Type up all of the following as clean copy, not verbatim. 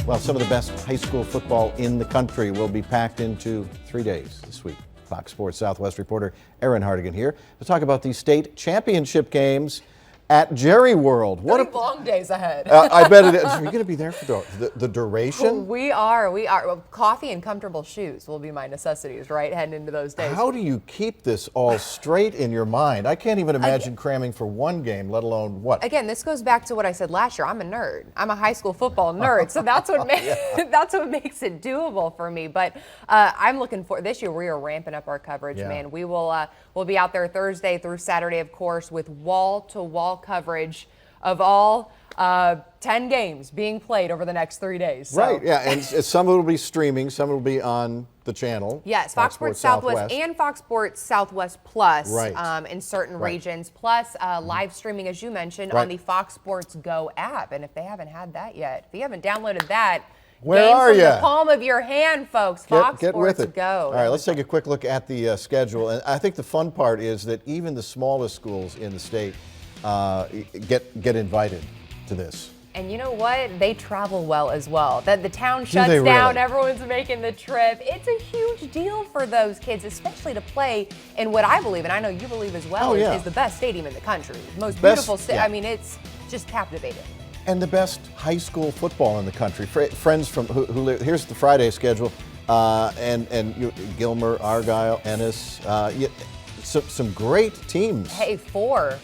Well, some of the best high school football in the country will be packed into 3 days this week. Fox Sports Southwest reporter Erin Hardigan here to talk about the state championship games at Jerry World. What long days ahead. I bet it is. Are you going to be there for the duration? We are. Well, coffee and comfortable shoes will be my necessities, right, heading into those days. How do you keep this all straight in your mind? I can't even imagine cramming for one game, let alone what? Again, this goes back to what I said last year. I'm a nerd. I'm a high school football nerd, so that's what that's what makes it doable for me. But I'm looking for this year. We are ramping up our coverage, man. We will we'll be out there Thursday through Saturday, of course, with wall-to-wall coverage of all 10 games being played over the next 3 days. So. Right, yeah, and some of it will be streaming, some of it will be on the channel. Yes, Fox Sports Southwest and Fox Sports Southwest Plus in certain regions, plus live streaming, as you mentioned, on the Fox Sports Go app. And if they haven't had that yet, if you haven't downloaded that, where are you? The palm of your hand, folks. Fox Get Sports with it. Go. All right, let's take a quick look at the schedule. And I think the fun part is that even the smallest schools in the state get invited to this. And you know what? They travel well as well. The town shuts down, everyone's making the trip. It's a huge deal for those kids, especially to play in what I believe, and I know you believe as well, is the best stadium in the country. Most beautiful stadium. I mean, it's just captivating. And the best high school football in the country. Friends from who live, here's the Friday schedule, and Gilmer, Argyle, Ennis, some great teams. Hey, four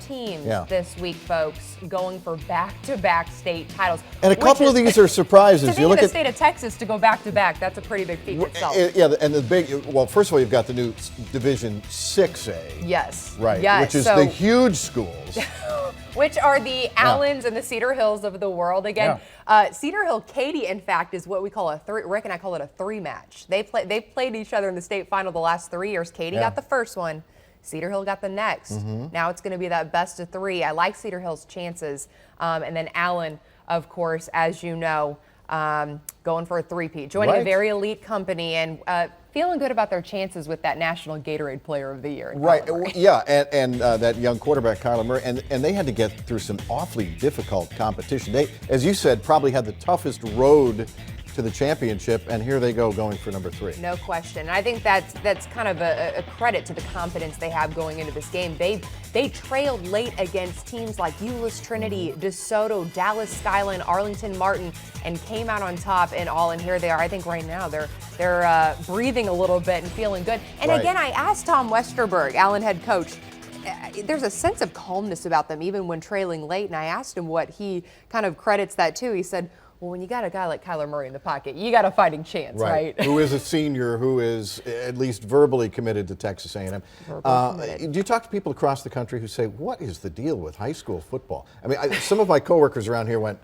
teams this week, folks, going for back-to-back state titles. And a couple of these are surprises. To look at the state of Texas to go back-to-back, that's a pretty big feat itself. Yeah, and the big, well, first of all, you've got the new Division 6A. Yes. Right, which is the huge schools. Which are the Allens and the Cedar Hills of the world. Again, Cedar Hill Katy, in fact, is what we call a Rick and I call it a three match. They've played each other in the state final the last 3 years. Katy got the first one. Cedar Hill got the next. Now it's going to be that best of three. I like Cedar Hill's chances. And then Allen, of course, as you know, going for a three-peat, joining a very elite company and feeling good about their chances with that National Gatorade Player of the Year. Yeah, and that young quarterback, Kyler Murray, and they had to get through some awfully difficult competition. They, as you said, probably had the toughest road to the championship, and here they go going for number 3. No question. And I think that's kind of a credit to the confidence they have going into this game. They trailed late against teams like Euless Trinity, DeSoto, Dallas Skyline, Arlington Martin, and came out on top and all. And here they are. I think right now they're breathing a little bit and feeling good. And again, I asked Tom Westerberg, Allen head coach, there's a sense of calmness about them even when trailing late. And I asked him what he kind of credits that to. He said, well, when you got a guy like Kyler Murray in the pocket, you got a fighting chance, right? Who is a senior, who is at least verbally committed to Texas A&M. Do you talk to people across the country who say, what is the deal with high school football? I mean, some of my coworkers around here went,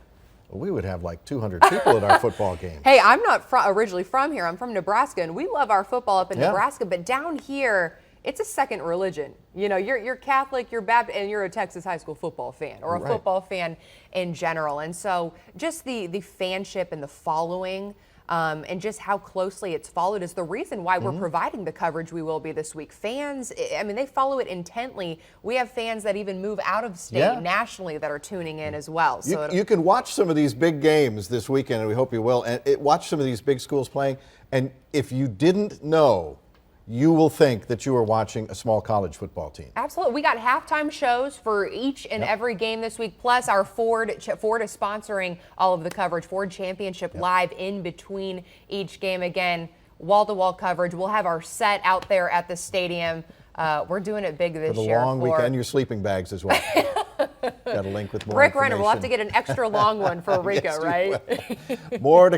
well, we would have like 200 people at our football game. Hey, I'm not originally from here. I'm from Nebraska, and we love our football up in Nebraska, but down here, it's a second religion. You know, you're Catholic, you're Baptist, and you're a Texas high school football fan or a football fan in general. And so just the fanship and the following and just how closely it's followed is the reason why we're providing the coverage we will be this week. Fans, I mean, they follow it intently. We have fans that even move out of state nationally that are tuning in as well. So you can watch some of these big games this weekend, and we hope you will, and watch some of these big schools playing. And if you didn't know, you will think that you are watching a small college football team. Absolutely. We got halftime shows for each and every game this week, plus our Ford is sponsoring all of the coverage, Ford Championship Live in between each game. Again, wall-to-wall coverage. We'll have our set out there at the stadium. We're doing it big this year. For the long weekend, your sleeping bags as well. Got a link with more Rick Renner, we'll have to get an extra long one for Rico, right? More to